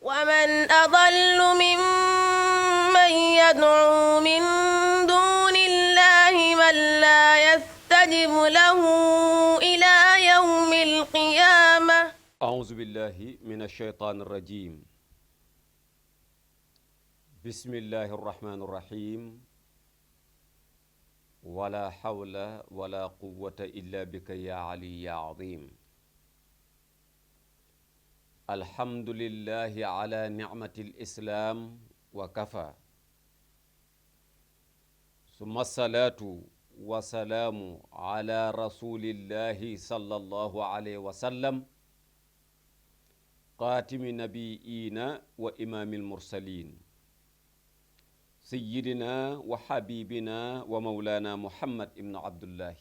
ومن أضل ممن يدعو من دون الله من لا يستجب له إلى يوم القيامة. أعوذ بالله من الشيطان الرجيم. بسم الله الرحمن الرحيم. ولا حول ولا قوة إلا بك يا علي يا عظيم. الحمد لله على نعمة الإسلام وكفى. ثم الصلاة والسلام على رسول الله صلى الله عليه وسلم خاتم النبيين وإمام المرسلين سيدنا وحبيبنا ومولانا محمد بن عبد الله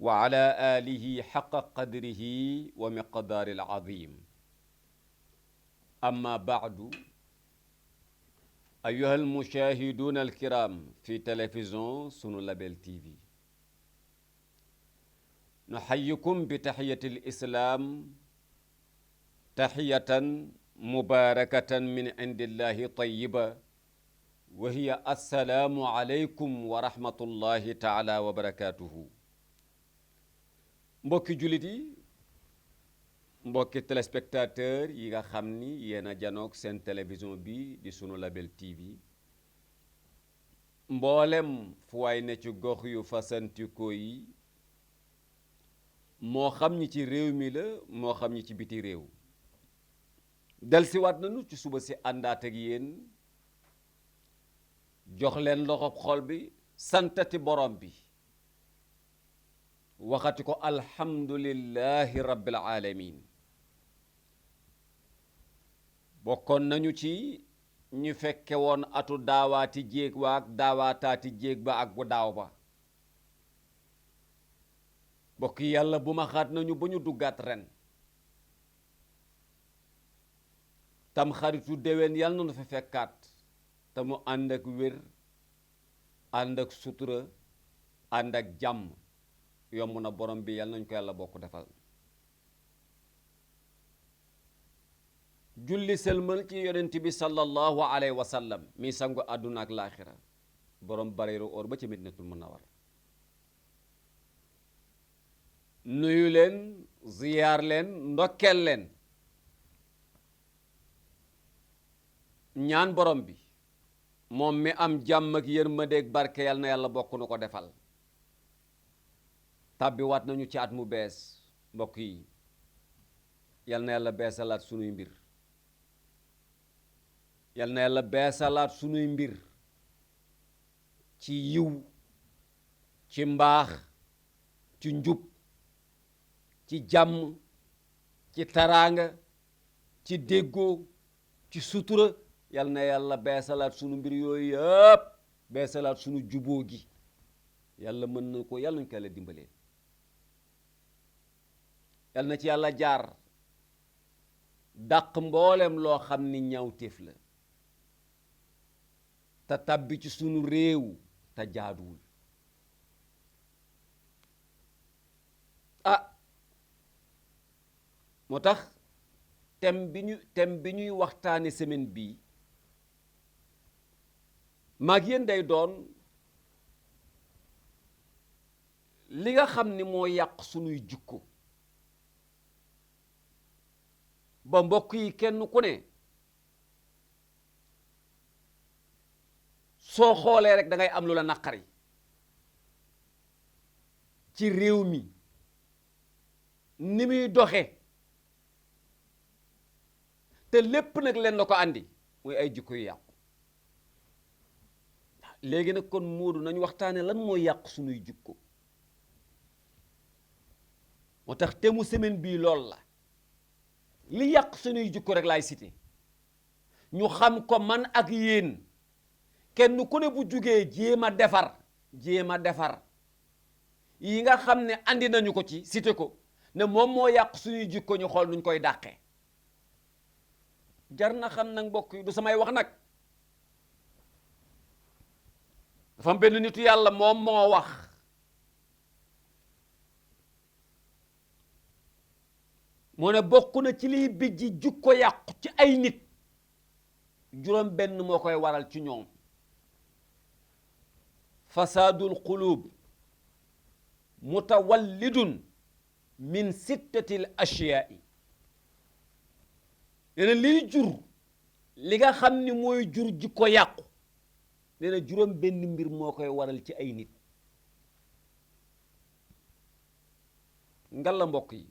وعلى آله حق قدره ومقدار العظيم. أما بعد، أيها المشاهدون الكرام في تلفزيون سنو لابل تي في، نحييكم بتحية الإسلام، تحية مباركة من عند الله طيبة، وهي السلام عليكم ورحمة الله تعالى وبركاته. mbokki jullit yi, mbokki téléspectateur yi nga xam ni yéen a janoog seen télévision bi di sunu label TV, mboolem fu waay ne ci gox yu fasantikoo yi, moo xam ñi ci réew mi la moo xam ñi ci biti réew, delsiwaat nañu ci suba si àndaat ak yéen, jox leen loxob xol bi, santati borom bi, waxati ko alhamdulillahi rabbil alamin. bokkoon nañu ci ñu fekke woon atu daawaati jéeg wa ak daawaataati jéeg ba ak bu daaw ba. bokk yàlla bu ma xaat nañu ba ñu duggaat ren. tam xaritu déwén yàlla na nu fa fekkaat te mu ànd ak wér, ànd ak sutura, ànd ak jàmm. yomb na borom bi yàlla nañu ko yàlla bokk defal. julli sëlmal ci yonent bi sallallahu alayhi wa sallam mi sangu àdduna ak laaxira, borom bareeru or ba ci Madinatul Munawwara. nuyu leen, ziyaar leen, ndokkeel leen, ñaan borom bi moom mi am jàmm ak yërmandeeg barke yàlla na yàlla bokk nu ko defal. tàbbi waat nañu ci at mu bees mbokk yi, yal na yàlla beesalaat sunuy mbir, yal na yàlla beesalaat sunuy mbir ci yiw, ci mbaax, ci njub, ci jàmm, ci taraanga, ci déggoo, ci sutura. yal na yàlla beesalaat sunu mbir yooyu yëpp, beesalaat sunu juboo gi. yàlla mën na ko, yàlla nañu ko yàlla dimbalee. yal na ci yàlla jaar dàq mboolem loo xam ni ñaawteef la te tàbbi ci sunu réew te jaaduwul. moo tax thème bi ñuy waxtaane semaine bii maag yéen day doon li nga xam ni moo yàq sunuy jikko ba mbokk yi kenn ku ne soo xoolee rek da ngay am lu la naqari ci réew mi ni muy doxe te lépp nag leen la ko andi muy ay jikko yu yàqu. léegi nag kon Moodu nañu waxtaane lan moo yàq sunuy jikko. moo tax te mu semaine bii lool la, li yàq sunuy jikko rek laay cité ñu xam ko man ak yéen, kenn ku ne bu jugee jéem a defar yi nga xam ne andi nañu ko ci cité ko ne moom moo yàq suñuy jikko, ñu xool nuñ koy dàqee. jar na xam nag mbokk yi, du samay wax nag, dafa am benn nitu yàlla moom moo wax moo ne bokk na ci liy bijji jukko yàqu ci ay nit juróom benn moo koy waral ci ñoom fasaadul qulub mutawallidun min sittatil ashyaai nee na liy jur li nga xam ni mooy jur jikko yàqu nee na juróom benn mbir moo koy waral ci ay nit ngalla mbokk yi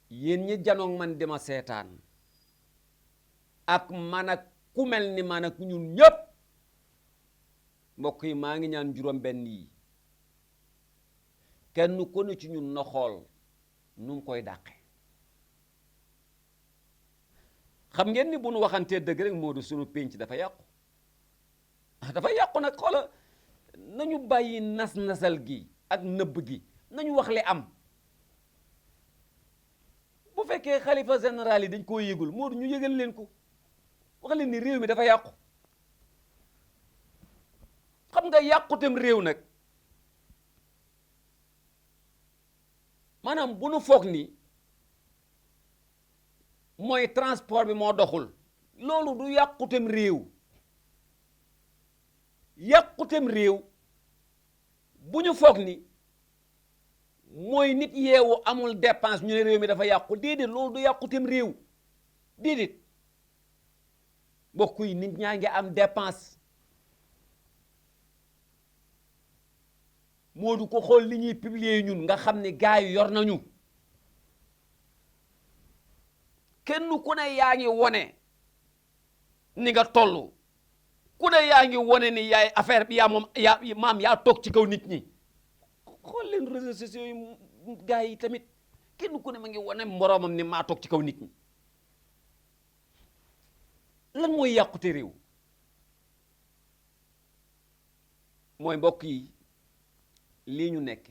yéen ñi janoog man dima seetaan ak man ak ku mel ni man ak ñun ñépp mbokk yi maa ngi ñaan juróom benn yi kenn ku ne ci ñun na xool nu mu koy dàqe xam ngeen ni bu nu waxantee dëgg rek moo di sunu pénc dafa yàqu nag xoola nañu bàyyi nas-nasal gi ak nëbb gi nañu wax li am bu fekkee xalifa général yi dañ koo yëgul moo ñu yëgal leen ko wax leen ni réew mi dafa yàqu xam nga yàqutem réew nag maanaam bu nu foog ni mooy transport bi moo doxul loolu du yàqutem réew yàqutem réew bu ñu foog ni mooy nit yeewu amul dépense ñu ne réew mi dafa yàqu déedéet loolu du yàqutem réew déedéet mbokk yi nit ñaa ngi am dépense moo du ko xool li ñuy publier ñun nga xam ne gars yi yor nañu kenn ku ne yaa ngi wone ni nga toll ku ne yaa ngi wone ni yaay affaire bi yaa moom yaa toog ci kaw nit ñi xool leen réseaux sociaux yi gars yi tamit kenn ku ne ma ngi wone moroomam ni maa toog ci kaw nit ñi lan mooy yàqute réew mooy mbokk yi lii ñu nekk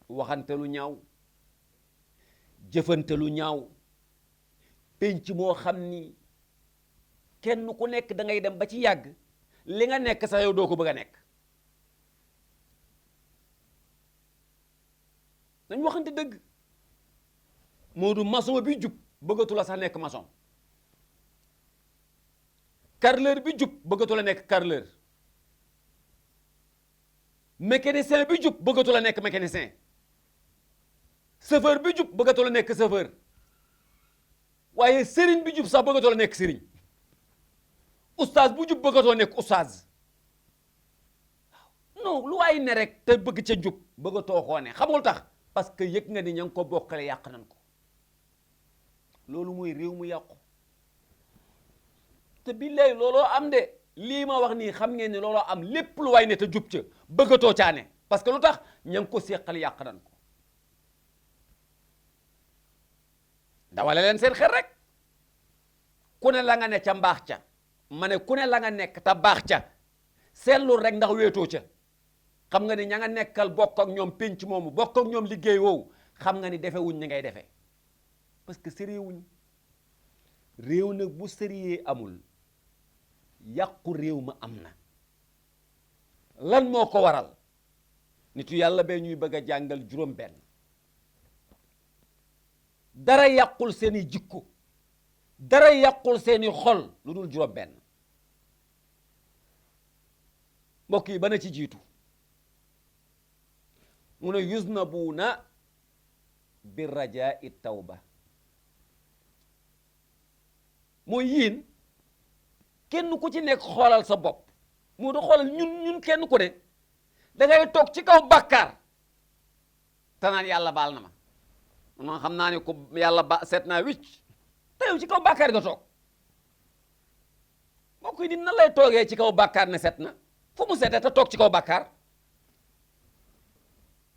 waxante lu ñaaw jëfante lu ñaaw penc moo xam ni kenn ku nekk da ngay dem ba ci yàgg li nga nekk sax yow doo ko bëgg a nekk dañ waxante dëgg Moodu maçon bi jub bëggatu la sax nekk maçon carreleur bi jub bëggatu la nekk carreleur mécanicien bi jub bëggatu la nekk mécanicien chauffeur bi jub bëggatu la nekk chauffeur waaye sëriñ bi jub sax bëggatoo la nekk sëriñ oustaz bu jub bëggatoo nekk oustaz non lu waay ne rek te bëgg ca jub bëggatoo koo ne xamul tax parce que yëg nga ni ña ngi ko bokkale yàq nañ ko loolu mooy réew mu yàqu te billaay looloo am de lii ma wax nii xam ngeen ni looloo am lépp lu waay ne te jub ca bëggatoo caane parce que lu tax ña ngi ko séqal yàq nañ ko dawale leen seen xel rek ku ne la nga ne ca mbaax ca ma ne ku ne la nga nekk te baax ca seetlul rek ndax wéetoo ca xam nga ni ña nga nekkal bokk ak ñoom pénc moomu bokk ak ñoom liggéey woowu xam nga ni defe wuñ ni ngay defee parce que sérieux wuñ réew nag bu sérieux amul yàqu réew ma am na lan moo ko waral nitu yàlla bee ñuy bëgg a jàngal juróom benn dara yàqul seeni jikko dara yàqul seeni xol lu dul juróom benn mbokk yi ba na ci jiitu mu ne yuznabuuna bi rajaa'i tawba mooy yéen kenn ku ci nekk xoolal sa bopp moo da xoolal ñun kenn ku ne da ngay toog ci kaw bàkkaar te naan yàlla baal na ma man xam naa ne ko yàlla seet naa wicc te yow ci kaw bàkkaar nga toog mbokk yi nan lay toogee ci kaw bàkkaar ne set na fu mu setee te toog ci kaw bàkkaar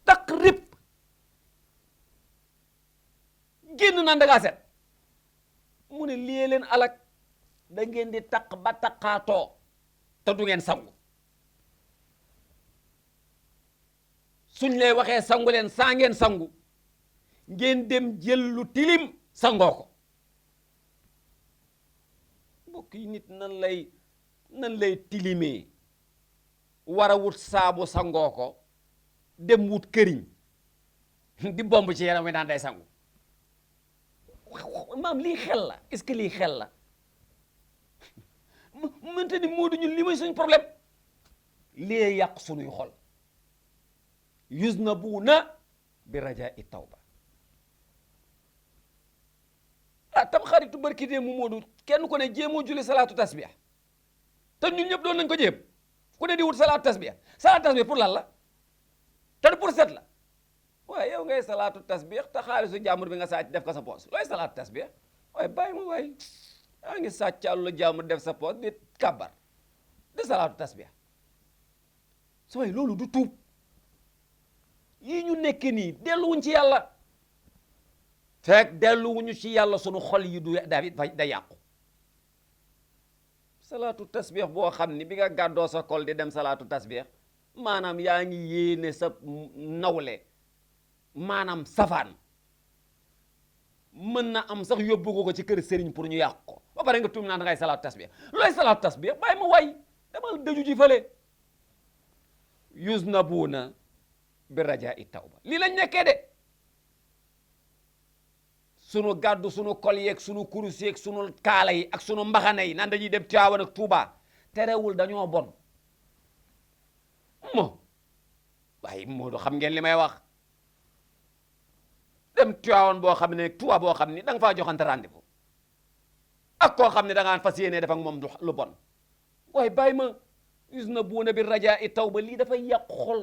takk rip génn naan da ngaa set mu ne lii leen alak da ngeen di takk ba takkaatoo te du ngeen sangu suñ lay waxee sangu leen saa ngeen sangu ngeen dem jël lu tilim sangoo ko mbokk yi nit nan lay tilimee war a wut saabu sangoo ko dem wut këriñ di bomb ci yaram wi naan day sangu maam lii xel la est-ce que lii xel la mënta ni Moodu ñun li mooy suñ problème lee yàq sunuy xol yuznabuuna bi rajaa'i tawba tam xaritu barki dee mu Moodu kenn ku ne jéemoo julli salaatu tasbih te ñun ñëpp doon nañ ko jéem ku ne di wut salaatu tasbih pour lan la te pour set la waaye yow ngay salaatu tasbih te xaalisu jàmbur bi nga sàcc def ko sa poos looy salaatu tasbih waaye bàyyi ma waaye yaa ngi sàcc àllu la jàmbur def sa poos di kàbbar di salaatu tasbih su waay loolu du tuub yii ñu nekk nii delluwuñ ci yàlla fekk delluwuñu ci yàlla sunu xol yi du da yàqu salaatu tasbih boo xam ni bi nga gàddoo sa kol di dem salaatu tasbih maanaam yaa ngi yéene sa nawle maanaam safaan mën na am sax yóbbu ko ci kër sëriñ pour ñu yàq ko ba pare nga tuum naan da ngay salaatu tasbih looy salaatu tasbih bàyyi ma way demal dëju ji fële yuznabuuna bi rajaa'i tawba lii lañ nekkee de sunu gàddu sunu kol yeeg sunu kurus yeeg sunu kaala yi ak sunu mbaxana yi naan dañuy dem Tiwaawan ak Tuuba terewul dañoo bon waaye Moodu xam ngeen li may wax dem Tiwaawan boo xam ne Tuuba boo xam ni da nga faa joxante rendez-vous ak koo xam ne da ngaan fas yéene def ak moom lu bon waaye bàyyi ma yuznabuuna bi rajaa'i tawba lii dafay yàq xol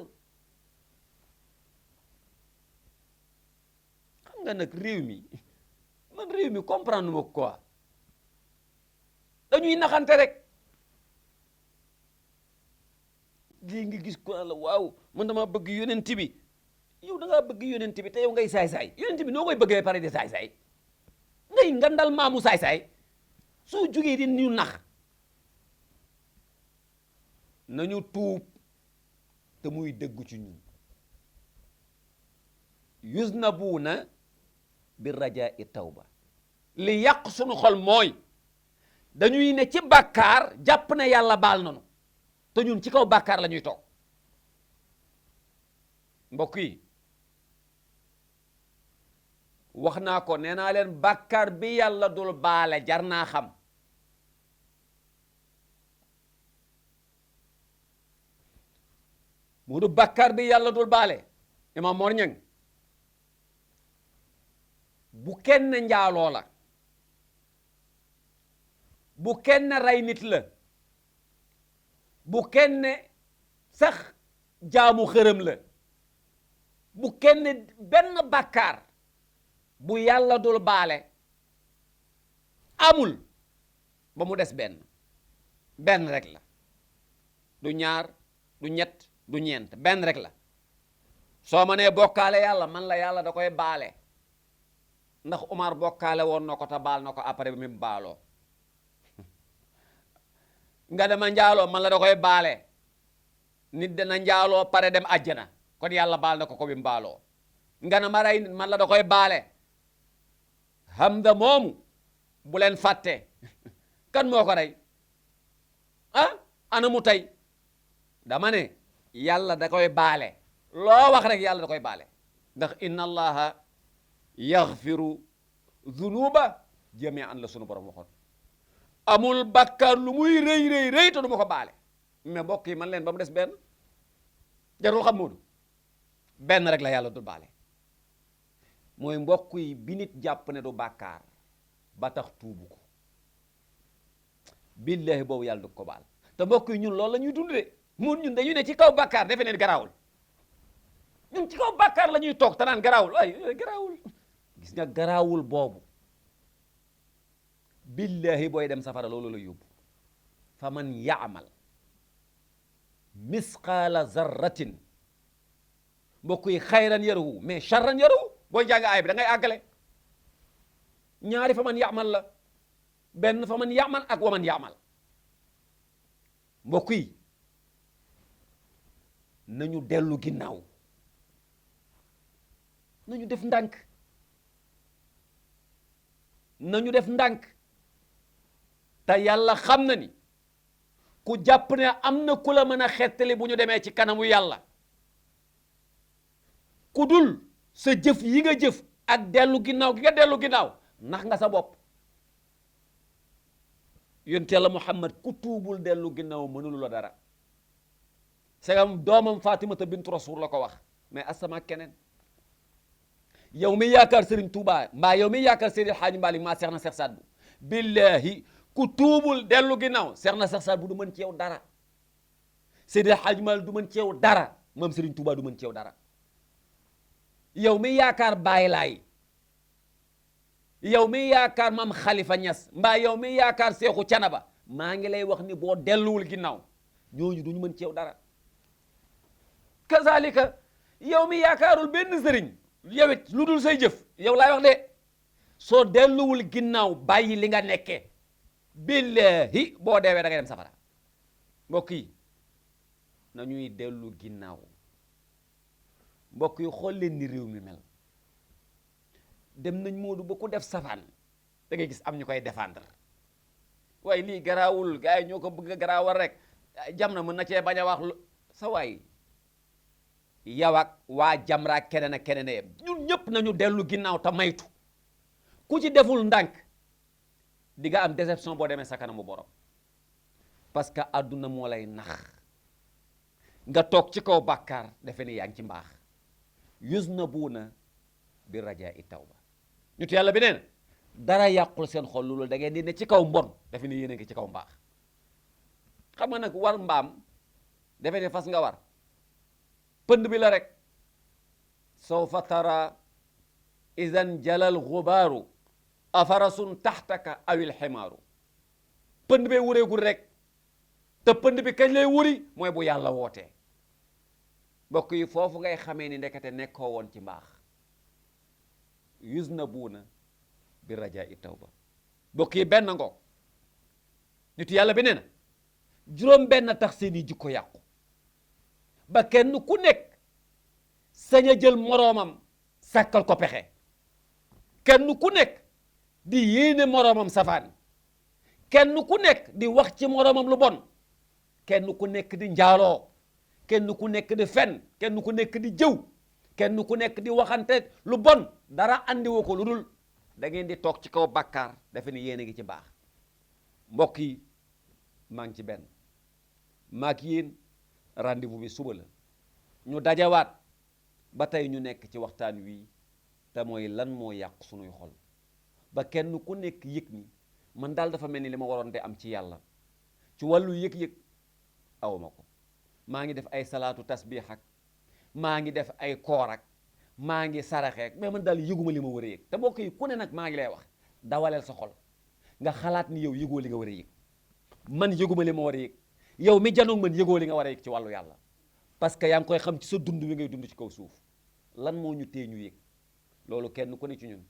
xam nga nag réew mi comprendre ma quoi dañuy naxante rek lii nga gis ko la waaw man dama bëgg yonent bi yow da ngaa bëgg yonent bi te yow ngay saay-saay yonent bi noo koy bëggee pare di saay-saay ngay ngandal maamu saay-saay soo jógee di ñu nax nañu tuub te muy dëgg ci ñun yuznabuuna bi rajaa'i tawba li yàq sunu xol mooy dañuy ne ci bàkkaar jàpp ne yàlla baal nanu te ñun ci kaw bàkkaar la ñuy toog mbokk yi wax naa ko nee naa leen bàkkaar bi yàlla dul baale jar naa xam mu du bàkkaar bi yàlla dul baale Imam Mor Ñang bu kenn njaaloo la bu kenn rey nit la bu kenn sax jaamu xërëm la bu kenn benn bàkkaar bu yàlla dul baale amul ba mu des benn rek la du ñaar du ñett du ñeent benn rek la soo ma nee bokkaale yàlla man la yàlla da koy baale ndax Umar bokkaale woon na ko te baal na ko après bi mu baaloo nga dama njaaloo man la da koy baale nit dana njaaloo pare dem àjjana kon yàlla baal na ko bi mu baaloo nga na ma rey nit man la da koy baale Hamza moomu bu leen fàtte kan moo ko rey ana mu tey dama ne yàlla da koy baale loo wax rek yàlla da koy baale ndax inna allaha yaxfiru zunuba jami'an la sunu borom waxoon amul bàkkaar lu muy rëy te du ma ko baale mais mbokk yi man leen ba mu des benn jarul xam Moodu benn rek la yàlla dul baale mooy mbokk yi bi nit jàpp ne du bàkkaar ba tax tuubu ko billahi boobu yàlla du ko baal te mbokk yi ñun loolu la ñuy dund de mun ñun dañuy ne ci kaw bàkkaar defe neen garaawul ñun ci kaw bàkkaar la ñuy toog te naan garaawul ay garaawul gis nga garaawul boobu billahi booy dem safara loolu la yóbbu fa man yaamal misqaala zarratin mbokk yi xayran yarahu mais charran yarahu booy jàng aay bi da ngay àggale ñaari fa man yaamal la benn fa man yaamal ak wa man yaamal mbokk yi nañu dellu ginnaaw nañu def ndànk nañu def ndànk te yàlla xam na ni ku jàpp ne am na ku la mën a xettali bu ñu demee ci kanamu yàlla ku dul sa jëf yi nga jëf ak dellu ginnaaw gi nga dellu ginnaaw nax nga sa bopp. yonent Yàlla Muhammad ku tuubul dellu ginnaaw mënulu la dara. segam doomam Fatimata bintu Rasul la ko wax mais asama keneen. yow mi yaakaar Serigne Touba mbaa yow mi yaakaar Seydi El Hadji Malick maa Seex na Seex Saad Bu billahi ku tuubul dellu ginnaaw Seex na Seex Saad Bu du mën ci yow dara. Seydi El Hadji Malick du mën ci yow dara moom Serigne Touba du mën ci yow dara. yow mi yaakaar Baay Laay yow mi yaakaar maam Khalifa Niass mbaa yow mi yaakaar Seexu Canaba maa ngi lay wax ni boo delluwul ginnaaw ñooñu duñu mën ci yow dara. kazalika yow mi yaakaarul benn sëriñ yow it lu dul say jëf yow laay wax de soo delluwul ginnaaw bàyyi li nga nekkee billahi boo deewee da ngay dem safara. mbokk yi nañuy dellu ginnaaw. mbokk yi xool leen ni réew mi mel dem nañ Moodu ba ku def safaan da ngay gis am ñu koy défendre waaye lii garaawul gars yi ñoo ko bëgg a garaawal rek jam na mën na cee bañ a wax sa waay yow ak waa Jamra keneen ak keneen yem ñun ñëpp nañu dellu ginnaaw te maytu ku ci deful ndànk di nga am déception boo demee sa kanamu borom parce que àdduna moo lay nax nga toog ci kaw bàkkaar defe ni yaa ngi ci mbaax. yuznabuuna bi rajaa'i tawba ñu te yàlla bi nee na dara yàqul seen xol loolu da ngeen di ne ci kaw mbon defe ni yéen a ngi ci kaw mbaax. xam nga nag war mbaam defe ne fas nga war pënd bi la rek. sawfa tara idan jalal xubaaru afarasun taxtaka awil ximaaru. pënd bee wureegul rek te pënd bi kañ lay wuri mooy bu yàlla wootee. mbokk yi foofu ngay xamee ni ndekete nekkoo woon ci mbaax. yuznabuuna bi rajaa'i tawba. mbokk yi benn ngoog nit yàlla bi nee na juróom benn tax seeni jikko yàqu ba kenn ku nekk sañ a jël moroomam sàkkal ko pexe. kenn ku nekk di yéene moroomam safaan. kenn ku nekk di wax ci moroomam lu bon. kenn ku nekk di njaaloo. kenn ku nekk di fen. kenn ku nekk di jëw. kenn ku nekk di waxante lu bon dara andiwoo ko lu dul da ngeen di toog ci kaw bàkkaar dafa ni yéen a ngi ci baax. mbokk yi maa ngi ci benn maak yéen rendez-vous bi suba la ñu dajawaat ba tey ñu nekk ci waxtaan wi te mooy lan moo yàq sunuy xol ba kenn ku nekk yëg ni man daal dafa mel ni li ma waroon de am ci yàlla ci wàllu yëg-yëg awma ko. maa ngi def ay salaatu tasbiix ak maa ngi def ay koor ak maa ngi saraxeek mais man daal yëguma li ma war a yëg te mbokk yi ku ne nag maa ngi lay wax dawaleel sa xol nga xalaat ni yow yëgoo li nga war a yëg man yëguma li ma war a yëg yow mi janoog man yëgoo li nga war a yëg ci wàllu yàlla parce que yaa ngi koy xam ci sa dund wi ngay dund ci kaw suuf lan moo ñu tee ñu yëg loolu kenn ku ne ci ñun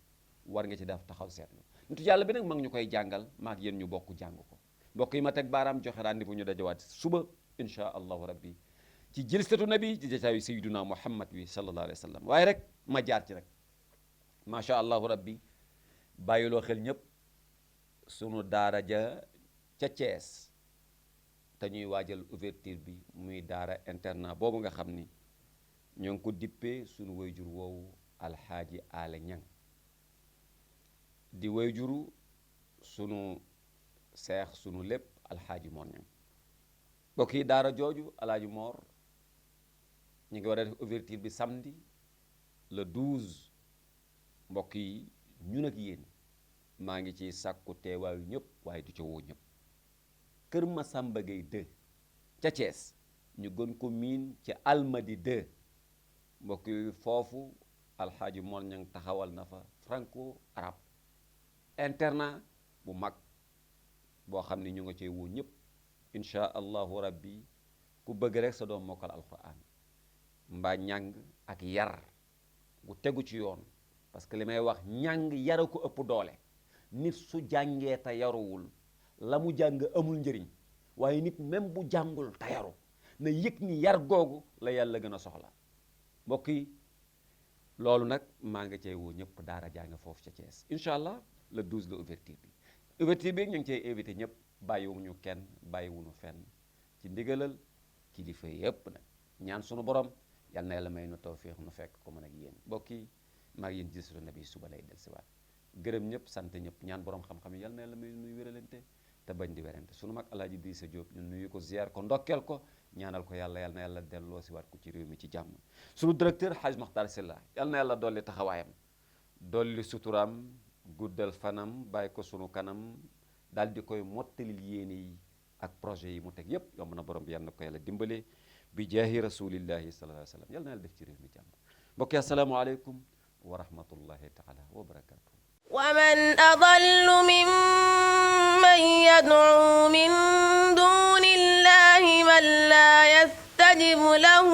war nga ci def taxaw seetlu nitu yàlla bi nag mag ñu koy jàngal maak yéen ñu bokk jàng ko. mbokk yi ma teg baaraam joxe rendez-vous ñu dajawaat suba insha allahu rabbi ci jilsatu nabi ci jataayu sayyiduna muhammad wi sallallahu alayhi wa sallam. waaye rek ma jaar ci rek macha allahu rabbi bàyyiloo xel ñëpp sunu daara ja ca Thiès te ñuy waajal ouverture bi muy daara internat boobu nga xam ni ñoo ngi ko dippee sunu wayjur woowu alxaaji Aale Ñang di wayjuru sunu seex sunu lépp alxaaji Moor Ñang. mbokk yi daara jooju alaaji Moor ñu ngi war a def ouverture bi samedi le 12 mbokk yi ñun ak yéen maa ngi ci sàkku teewaayu ñëpp waaye du ca woo ñëpp. Kër Masamba Gueye 2 ca Thiès ñu gën ko miin ci Almadi 2 mbokk yi foofu alxaaji Moor Ñang taxawal na fa franco arabe internat bu mag boo xam ne ñu nga cee woo ñëpp insha allahu rabbi ku bëgg rek sa doom mokkal alquran mbaa ñàng ak yar gu tegu ci yoon parce que li may wax ñàng yara ko ëpp doole. nit su jàngee te yaruwul la mu jàng amul njëriñ waaye nit même bu jàngul te yaru na yëg ni yar googu la yàlla gën a soxla. mbokk yi loolu nag maa nga cay woo ñëpp daara jàng foofu ca Thiès incha allah le 12 la ouverture bi. ouverture bi ñu ngi cay invité ñëpp bàyyiwuñu kenn bàyyiwuñu fenn ci ndigalal kilifa yëpp nag ñaan sunu borom yal na yàlla may nu tawfiix nu fekk ko mën ak yéen mbokk yi maa ngi yéen gisru nabi suba lay del si waat gërëm ñëpp sant ñëpp ñaan borom xam-xam yi yal na yàlla may nuy wéralante te bañ di werante sunu mag alaaji Idrissa Diop ñu nuyu ko ziar ko ndokkeel ko ñaanal ko yàlla yal na yàlla delloo si waat ko ci réew mi ci jàmm sunu directeur Hadj Makhtar Sylla yal na yàlla dolli taxawaayam dolli suturaam guddal fanam bàyyi ko sunu kanam daal di koy mottalil yéene yi ak projet yi mu teg yépp yomb na borom bi yal na ko yàlla dimbale bi jaahi rasulillahi sallallahu alayhi wa sallam yal na yàlla def ci réew mi jàmm mbokk yi asalaamaaleykum wa rahmatullahi taala wa barakatuh ومن أضل ممن يدعو من دون الله من لا يستجب له